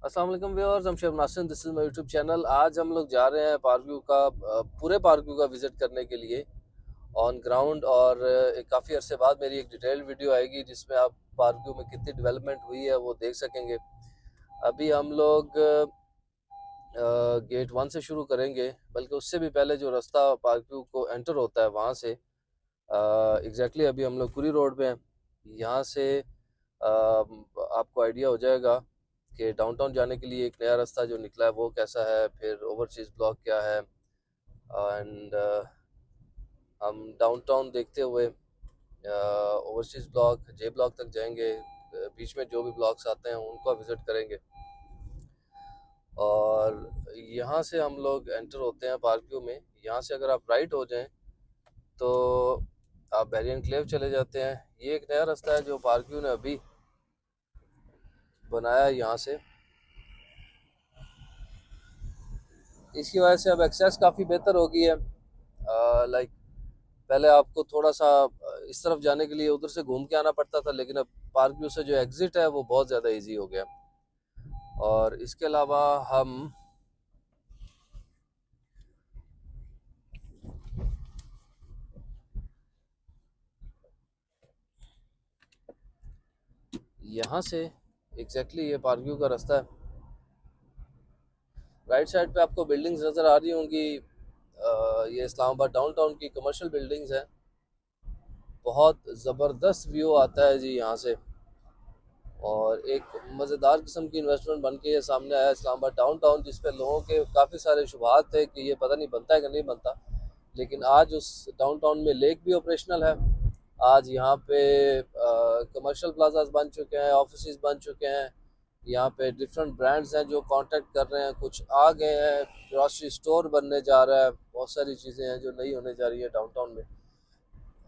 अस्सलाम वालेकुम व्यूअर्स, हम Shaikh Nasir, this is my YouTube channel. आज हम लोग जा रहे हैं पार्क व्यू का पूरे पार्क व्यू का विज़िट करने के लिए ऑन ग्राउंड। और काफ़ी अरसे बाद मेरी एक डिटेल्ड वीडियो आएगी जिसमें आप पार्क व्यू में कितनी डेवलपमेंट हुई है वो देख सकेंगे। अभी हम लोग गेट 1 से शुरू करेंगे, बल्कि उससे भी पहले जो रास्ता पार्क व्यू को एंटर होता है वहाँ से एग्जैक्टली अभी हम लोग कुरी रोड पे हैं। यहाँ से आपको आइडिया हो जाएगा कि डाउनटाउन जाने के लिए एक नया रास्ता जो निकला है वो कैसा है, फिर ओवरसीज ब्लॉक क्या है। एंड हम डाउनटाउन देखते हुए ओवरसीज ब्लॉक, जे ब्लॉक तक जाएंगे। बीच में जो भी ब्लॉक्स आते हैं उनको विज़िट करेंगे। और यहाँ से हम लोग एंटर होते हैं पार्क व्यू में। यहाँ से अगर आप राइट हो जाएं तो आप बैरियन क्लेव चले जाते हैं। ये एक नया रास्ता है जो पार्क व्यू ने अभी बनाया है। यहाँ से इसकी वजह से अब एक्सेस काफ़ी बेहतर हो गई है। लाइक पहले आपको थोड़ा सा इस तरफ जाने के लिए उधर से घूम के आना पड़ता था, लेकिन अब पार्क व्यू से जो एग्जिट है वो बहुत ज़्यादा इजी हो गया। और इसके अलावा हम यहाँ से एग्जैक्टली ये पार्क व्यू का रास्ता है। राइट साइड पे आपको बिल्डिंग्स नज़र आ रही होंगी। ये इस्लामाबाद डाउनटाउन की कमर्शियल बिल्डिंग्स हैं। बहुत ज़बरदस्त व्यू आता है जी यहाँ से। और एक मज़ेदार किस्म की इन्वेस्टमेंट बन के ये सामने आया इस्लामाबाद डाउनटाउन, जिस पे लोगों के काफ़ी सारे शुबहात थे कि ये पता नहीं बनता है कि नहीं बनता। लेकिन आज उस डाउनटाउन में लेक भी ऑपरेशनल है। आज यहाँ पे कमर्शियल प्लाजाज बन चुके हैं, ऑफिस बन चुके हैं। यहाँ पे डिफरेंट ब्रांड्स हैं जो कांटेक्ट कर रहे हैं, कुछ आ गए हैं। ग्रॉसरी स्टोर बनने जा रहा है, बहुत सारी चीज़ें हैं जो नई होने जा रही है डाउनटाउन में।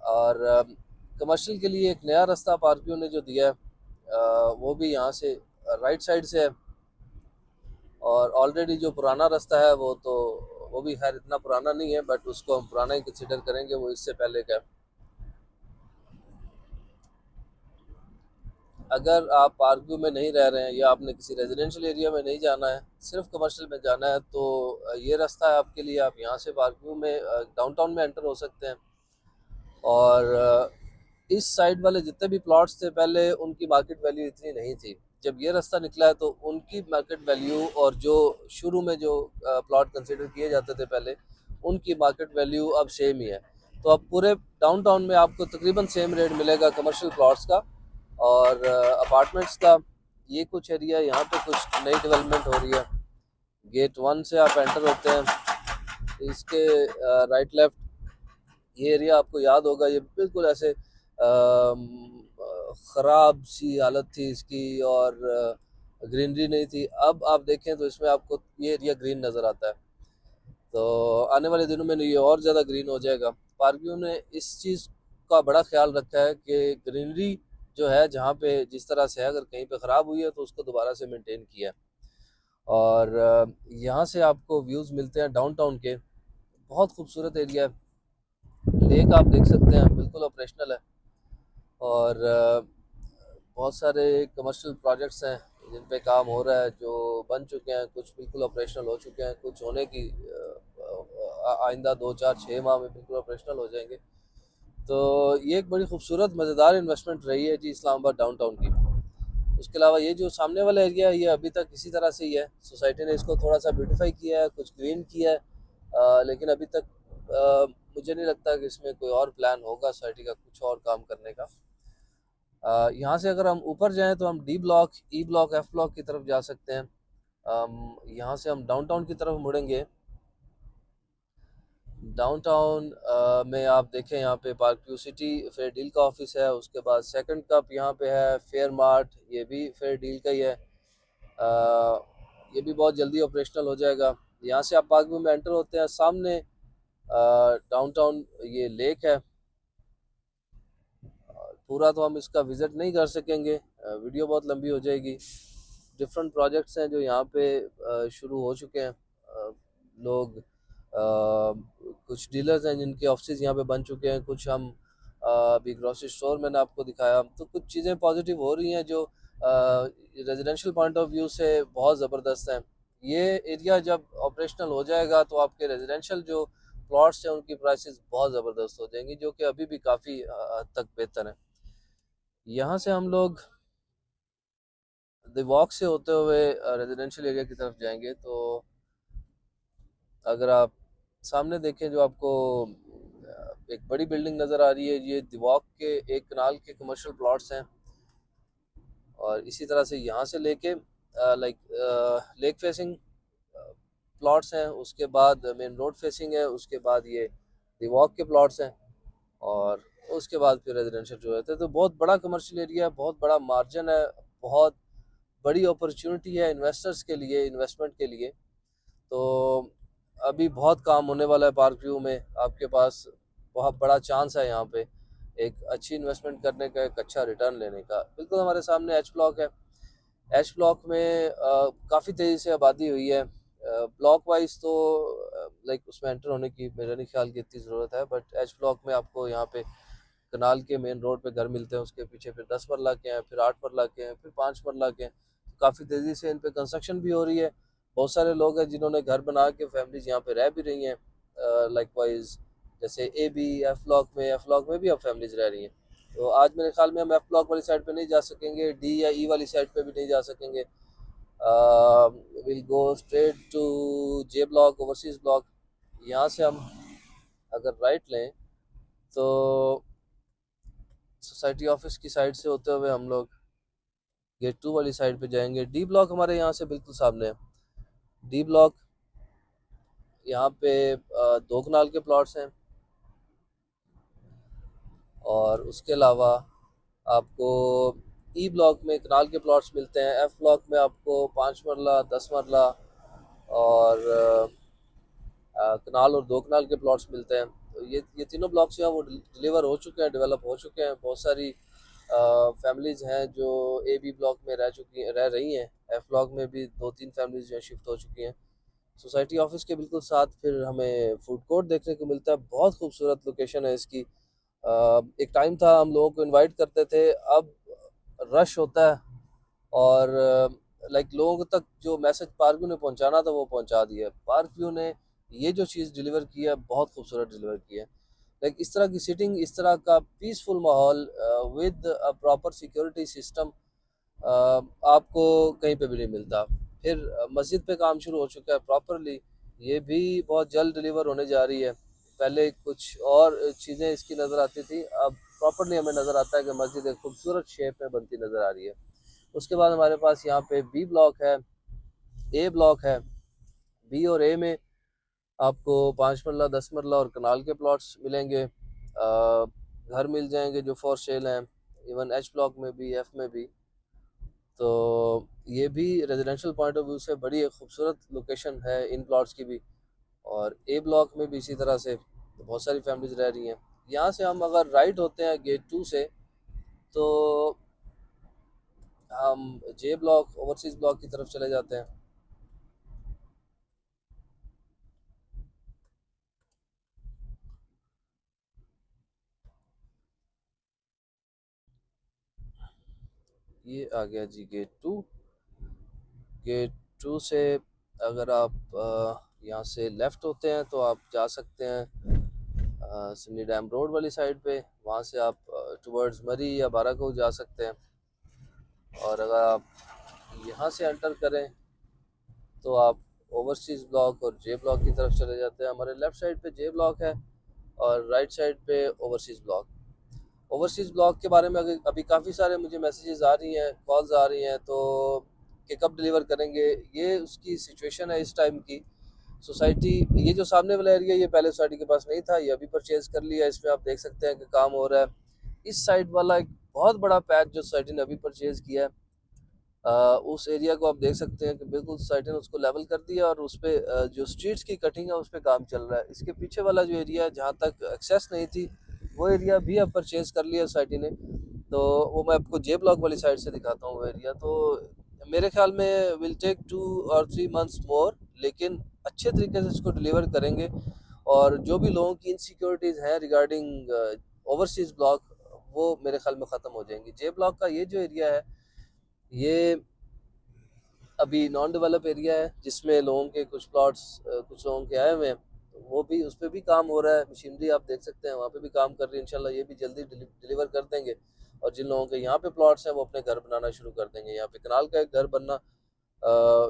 और कमर्शियल के लिए एक नया रास्ता पार्क व्यू ने जो दिया है वो भी यहाँ से राइट साइड से है। और ऑलरेडी जो पुराना रास्ता है वो भी खैर इतना पुराना नहीं है, बट उसको हम पुराना ही कंसिडर करेंगे, वो इससे पहले का है। अगर आप पार्क व्यू में नहीं रह रहे हैं या आपने किसी रेजिडेंशियल एरिया में नहीं जाना है, सिर्फ कमर्शियल में जाना है, तो ये रास्ता है आपके लिए। आप यहाँ से पार्क व्यू में डाउनटाउन में एंटर हो सकते हैं। और इस साइड वाले जितने भी प्लॉट्स थे पहले, उनकी मार्केट वैल्यू इतनी नहीं थी। जब ये रास्ता निकला है तो उनकी मार्केट वैल्यू और जो शुरू में जो प्लॉट कंसिडर किए जाते थे पहले, उनकी मार्केट वैल्यू अब सेम ही है। तो अब पूरे डाउनटाउन में आपको तकरीबन सेम रेट मिलेगा कमर्शियल प्लॉट्स का और अपार्टमेंट्स का। ये कुछ एरिया यहाँ पे कुछ नई डेवलपमेंट हो रही है। गेट 1 से आप एंटर होते हैं, इसके राइट लेफ्ट ये एरिया आपको याद होगा, ये बिल्कुल ऐसे ख़राब सी हालत थी इसकी और ग्रीनरी नहीं थी। अब आप देखें तो इसमें आपको ये एरिया ग्रीन नज़र आता है। तो आने वाले दिनों में ये और ज़्यादा ग्रीन हो जाएगा। पार्क व्यू ने इस चीज़ का बड़ा ख्याल रखा है कि ग्रीनरी जो है जहाँ पे जिस तरह से है, अगर कहीं पे ख़राब हुई है तो उसको दोबारा से मेंटेन किया है। और यहाँ से आपको व्यूज़ मिलते हैं डाउनटाउन के। बहुत खूबसूरत एरिया है। लेक आप देख सकते हैं बिल्कुल ऑपरेशनल है। और बहुत सारे कमर्शियल प्रोजेक्ट्स हैं जिन पे काम हो रहा है, जो बन चुके हैं, कुछ बिल्कुल ऑपरेशनल हो चुके हैं, कुछ होने की आइंदा 2 4 6 माह में बिल्कुल ऑपरेशनल हो जाएंगे। तो ये एक बड़ी खूबसूरत मज़ेदार इन्वेस्टमेंट रही है जी इस्लामाबाद डाउनटाउन की। उसके अलावा ये जो सामने वाला एरिया है ये अभी तक इसी तरह से ही है। सोसाइटी ने इसको थोड़ा सा ब्यूटीफाई किया है, कुछ ग्रीन किया है। लेकिन अभी तक मुझे नहीं लगता कि इसमें कोई और प्लान होगा सोसाइटी का कुछ और काम करने का। यहाँ से अगर हम ऊपर जाएं तो हम D block, E block, F block की तरफ जा सकते हैं। यहाँ से हम डाउनटाउन की तरफ मुड़ेंगे। डाउनटाउन में आप देखें यहाँ पे park view city fair deal का ऑफिस है। उसके बाद सेकंड कप यहाँ पे है, फेयर मार्ट ये भी फेयर डील का ही है। ये भी बहुत जल्दी ऑपरेशनल हो जाएगा। यहाँ से आप पार्क व्यू में एंटर होते हैं, सामने डाउनटाउन ये लेक है। पूरा तो हम इसका विज़िट नहीं कर सकेंगे, वीडियो बहुत लंबी हो जाएगी। डिफरेंट प्रोजेक्ट्स हैं जो यहाँ पे शुरू हो चुके हैं। लोग कुछ डीलर्स हैं जिनके ऑफिस यहाँ पे बन चुके हैं। कुछ हम अभी ग्रोसरी स्टोर मैंने आपको दिखाया। तो कुछ चीज़ें पॉजिटिव हो रही हैं जो रेजिडेंशियल पॉइंट ऑफ व्यू से बहुत ज़बरदस्त है। ये एरिया जब ऑपरेशनल हो जाएगा तो आपके रेजिडेंशियल जो प्लॉट्स हैं उनकी प्राइसेस बहुत ज़बरदस्त हो जाएंगी, जो कि अभी भी काफ़ी हद तक बेहतर है। यहाँ से हम लोग द वॉक से होते हुए रेजिडेंशियल एरिया की तरफ जाएंगे। तो अगर आप सामने देखें, जो आपको एक बड़ी बिल्डिंग नज़र आ रही है, ये द वॉक के एक कनाल के कमर्शियल प्लॉट्स हैं। और इसी तरह से यहाँ से लेके लाइक लेक फेसिंग प्लॉट्स हैं, उसके बाद मेन रोड फेसिंग है, उसके बाद ये द वॉक के प्लॉट्स हैं, और उसके बाद फिर रेजिडेंशियल जो रहते हैं। तो बहुत बड़ा कमर्शियल एरिया है, बहुत बड़ा मार्जिन है, बहुत बड़ी अपॉर्चुनिटी है इन्वेस्टर्स के लिए, इन्वेस्टमेंट के लिए। तो अभी बहुत काम होने वाला है पार्क व्यू में। आपके पास बहुत बड़ा चांस है यहाँ पे एक अच्छी इन्वेस्टमेंट करने का, एक अच्छा रिटर्न लेने का। बिल्कुल हमारे सामने एच ब्लॉक है। एच ब्लॉक में काफ़ी तेज़ी से आबादी हुई है। ब्लॉक वाइज तो लाइक उसमें एंटर होने की मेरा नहीं ख्याल कि इतनी ज़रूरत है, बट एच ब्लॉक में आपको यहाँ पे कनाल के मेन रोड पे घर मिलते हैं, उसके पीछे फिर 10 मरला के हैं, फिर 8 मरला के हैं, फिर 5 मरला के हैं। तो काफ़ी तेज़ी से इन पे कंस्ट्रक्शन भी हो रही है। बहुत सारे लोग हैं जिन्होंने घर बना के फैमिलीज यहाँ पे रह भी रही हैं। लाइकवाइज जैसे एफ ब्लॉक में भी अब फैमिलीज रह रही हैं। तो आज मेरे ख्याल में हम एफ ब्लॉक वाली साइड पे नहीं जा सकेंगे, डी या ई वाली साइड पे भी नहीं जा सकेंगे। Will go straight to J block, overseas block. यहाँ से हम अगर राइट लें तो सोसाइटी ऑफिस की साइड से होते हुए हम लोग गेट 2 वाली साइड पे जाएंगे। डी ब्लॉक हमारे यहाँ से बिल्कुल सामने है। डी ब्लॉक यहाँ पे 2 कनाल के प्लॉट्स हैं, और उसके अलावा आपको ई ब्लॉक में कनाल के प्लॉट्स मिलते हैं। एफ ब्लॉक में आपको 5 मरला, 10 मरला और कनाल और 2 कनाल के प्लॉट्स मिलते हैं। तो ये तीनों ब्लॉक्स जो हैं वो डिलीवर हो चुके हैं, डेवलप हो चुके हैं। बहुत सारी फैमिलीज़ हैं जो ए बी ब्लॉक में रह रही हैं। एफ ब्लॉक में भी 2-3 फैमिलीज़ जो है शिफ्ट हो चुकी हैं। सोसाइटी ऑफिस के बिल्कुल साथ फिर हमें फूड कोर्ट देखने को मिलता है। बहुत खूबसूरत लोकेशन है इसकी। एक टाइम था हम लोगों को इनवाइट करते थे, अब रश होता है, और लाइक लोगों तक जो मैसेज पार्क व्यू ने पहुंचाना था वो पहुंचा दिया है। पार्क व्यू ने ये जो चीज़ डिलीवर की है बहुत खूबसूरत डिलीवर की है। लाइक इस तरह की सिटिंग, इस तरह का पीसफुल माहौल with a proper security system आपको कहीं पे भी नहीं मिलता। फिर मस्जिद पे काम शुरू हो चुका है प्रॉपरली, ये भी बहुत जल्द डिलीवर होने जा रही है। पहले कुछ और चीज़ें इसकी नज़र आती थी, अब प्रॉपरली हमें नज़र आता है कि मस्जिद एक खूबसूरत शेप में बनती नज़र आ रही है। उसके बाद हमारे पास यहाँ पे बी ब्लॉक है, ए ब्लॉक है। बी और ए में आपको 5 मरला, 10 मरला और कनाल के प्लॉट्स मिलेंगे। घर मिल जाएंगे जो फॉर सेल हैं, इवन एच ब्लॉक में भी, एफ में भी। तो ये भी रेजिडेंशियल पॉइंट ऑफ व्यू से बड़ी एक खूबसूरत लोकेशन है इन प्लॉट्स की भी। और ए ब्लॉक में भी इसी तरह से तो बहुत सारी फैमिलीज रह रही हैं। यहाँ से हम अगर राइट होते हैं गेट 2 से, तो हम जे ब्लॉक, ओवरसीज ब्लॉक की तरफ चले जाते हैं। ये आ गया जी गेट 2। गेट 2 से अगर आप यहाँ से लेफ़्ट होते हैं तो आप जा सकते हैं सिमली डैम रोड वाली साइड पे। वहाँ से आप टुवर्ड्स मरी या बाराको जा सकते हैं। और अगर आप यहाँ से एंटर करें तो आप ओवरसीज़ ब्लॉक और जे ब्लॉक की तरफ चले जाते हैं। हमारे लेफ़्ट साइड पे जे ब्लॉक है और राइट साइड पे ओवरसीज़ ब्लॉक। ओवरसीज़ ब्लॉक के बारे में अभी काफ़ी सारे मुझे मैसेजेस आ रही हैं, कॉल्स आ रही हैं, तो कि कब डिलीवर करेंगे। ये उसकी सिचुएशन है इस टाइम की। सोसाइटी, ये जो सामने वाला एरिया, ये पहले सोसाइटी के पास नहीं था, ये अभी परचेज़ कर लिया। इसमें आप देख सकते हैं कि काम हो रहा है। इस साइड वाला एक बहुत बड़ा पैच जो सोसाइटी ने अभी परचेज़ किया है, उस एरिया को आप देख सकते हैं कि बिल्कुल सोसाइटी ने उसको लेवल कर दिया, और उस पर जो स्ट्रीट्स की कटिंग है उस पर काम चल रहा है। इसके पीछे वाला जो एरिया है जहाँ तक एक्सेस नहीं थी, वो एरिया भी अब परचेज़ कर लिया सोसाइटी ने। तो वो मैं आपको जे ब्लॉक वाली साइड से दिखाता हूँ वो एरिया। तो मेरे ख्याल में विल टेक 2 और 3 मंथ्स मोर, लेकिन अच्छे तरीके से इसको डिलीवर करेंगे। और जो भी लोगों की इनसिक्योरिटीज़ हैं रिगार्डिंग ओवरसीज़ ब्लॉक, वो मेरे ख्याल में ख़त्म हो जाएंगी। जे ब्लॉक का ये जो एरिया है, ये अभी नॉन डेवलप एरिया है जिसमें लोगों के कुछ प्लॉट्स कुछ लोगों के आए हुए हैं, तो वो भी उस पर भी काम हो रहा है। मशीनरी आप देख सकते हैं वहाँ पे भी काम कर रही है, इंशाल्लाह ये भी जल्दी डिलीवर कर देंगे। और जिन लोगों के यहाँ पे प्लॉट्स हैं वो अपने घर बनाना शुरू कर देंगे। यहाँ पे कनाल का एक घर बनना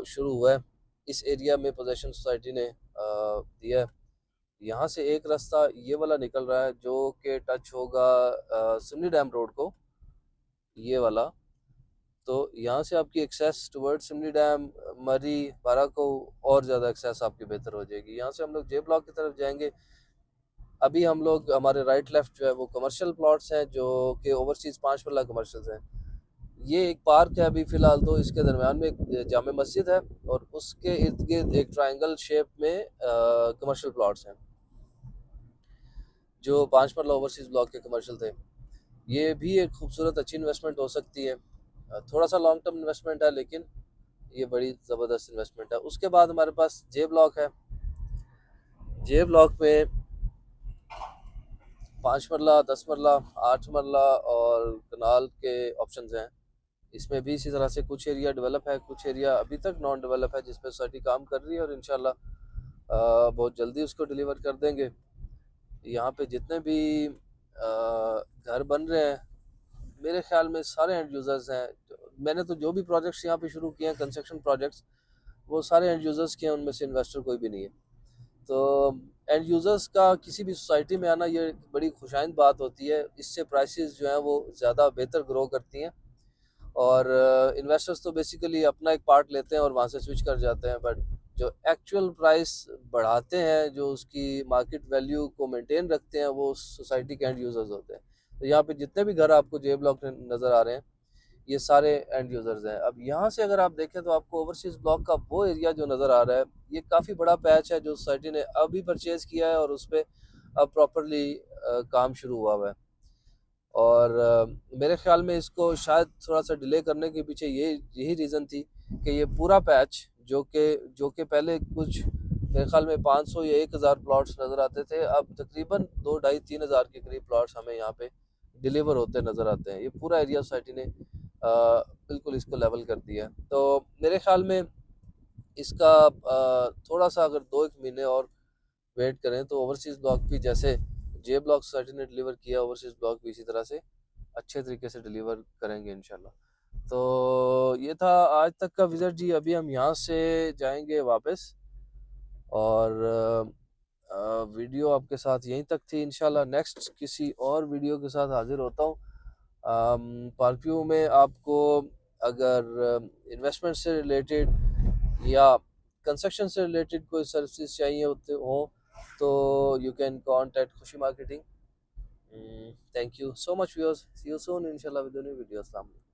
शुरू हुआ है, इस एरिया में पोजेशन सोसाइटी ने दिया है। यहाँ से एक रास्ता ये वाला निकल रहा है जो कि टच होगा सिमनी डैम रोड को, ये वाला। तो यहाँ से आपकी एक्सेस टुवर्ड्स सिमली डैम, मरी, बारा को और ज़्यादा एक्सेस आपकी बेहतर हो जाएगी। यहाँ से हम लोग जे ब्लॉक की तरफ जाएंगे। अभी हम लोग हमारे राइट लेफ्ट जो है वो कमर्शियल प्लॉट्स हैं जो कि ओवरसीज़ 5 मरला कमर्शियल्स हैं। ये एक पार्क है अभी फ़िलहाल, तो इसके दरमियान में एक जामे मस्जिद है और उसके इर्द गिर्द एक ट्राइंगल शेप में कमर्शियल प्लॉट्स हैं जो 5 मरला ओवरसीज़ ब्लॉक के कमर्शियल थे। ये भी एक खूबसूरत अच्छी इन्वेस्टमेंट हो सकती है। थोड़ा सा लॉन्ग टर्म इन्वेस्टमेंट है लेकिन ये बड़ी ज़बरदस्त इन्वेस्टमेंट है। उसके बाद हमारे पास जे ब्लॉक है। जे ब्लॉक में 5 मरला, 10 मरला, 8 मरला और कनाल के ऑप्शंस हैं। इसमें भी इसी तरह से कुछ एरिया डेवलप है, कुछ एरिया अभी तक नॉन डेवलप है जिस पर सोसाइटी काम कर रही है और इंशाल्लाह बहुत जल्दी उसको डिलीवर कर देंगे। यहाँ पे जितने भी घर बन रहे हैं मेरे ख्याल में सारे एंड यूज़र्स हैं। मैंने तो जो भी प्रोजेक्ट्स यहाँ पे शुरू किए हैं कंस्ट्रक्शन प्रोजेक्ट्स, वो सारे एंड यूज़र्स के हैं, उनमें से इन्वेस्टर कोई भी नहीं है। तो एंड यूज़र्स का किसी भी सोसाइटी में आना ये बड़ी खुशाइंद बात होती है। इससे प्राइसेस जो हैं वो ज़्यादा बेहतर ग्रो करती हैं और इन्वेस्टर्स तो बेसिकली अपना एक पार्ट लेते हैं और वहाँ से स्विच कर जाते हैं, बट जो एक्चुअल प्राइस बढ़ाते हैं, जो उसकी मार्केट वैल्यू को मेंटेन रखते हैं, वो सोसाइटी के एंड यूज़र्स होते हैं। तो यहाँ पे जितने भी घर आपको जे ब्लॉक नज़र आ रहे हैं ये सारे एंड यूज़र्स हैं। अब यहाँ से अगर आप देखें तो आपको ओवरसीज़ ब्लॉक का वो एरिया जो नज़र आ रहा है, ये काफ़ी बड़ा पैच है जो सोसाइटी ने अभी परचेज़ किया है और उस पर अब प्रॉपरली काम शुरू हुआ हुआ है। और मेरे ख्याल में इसको शायद थोड़ा सा डिले करने के पीछे यही रीज़न थी कि ये पूरा पैच जो कि पहले कुछ मेरे ख्याल में 500 या 1000 प्लॉट्स नज़र आते थे, अब तकरीबन 2 ढाई 3 हज़ार के करीब प्लॉट्स हमें यहाँ पे डिलीवर होते नज़र आते हैं। ये पूरा एरिया सोसाइटी ने बिल्कुल इसको लेवल कर दिया है। तो मेरे ख्याल में इसका थोड़ा सा अगर 2-1 महीने और वेट करें तो ओवरसीज़ ब्लॉक भी जैसे जे ब्लॉक सोसाइटी ने डिलीवर किया, ओवरसीज़ ब्लॉक भी इसी तरह से अच्छे तरीके से डिलीवर करेंगे इंशाल्लाह। तो ये था आज तक का विज़िट जी। अभी हम यहाँ से जाएंगे वापस और वीडियो आपके साथ यहीं तक थी। इंशाल्लाह नेक्स्ट किसी और वीडियो के साथ हाजिर होता हूँ। पार्क व्यू में आपको अगर इन्वेस्टमेंट से रिलेटेड या कंस्ट्रक्शन से रिलेटेड कोई सर्विसेज चाहिए होते हो तो you can contact Khushi marketing. Thank you so much viewers, see you soon इंशाल्लाह विद न्यू वीडियो। अस्सलाम वालेकुम।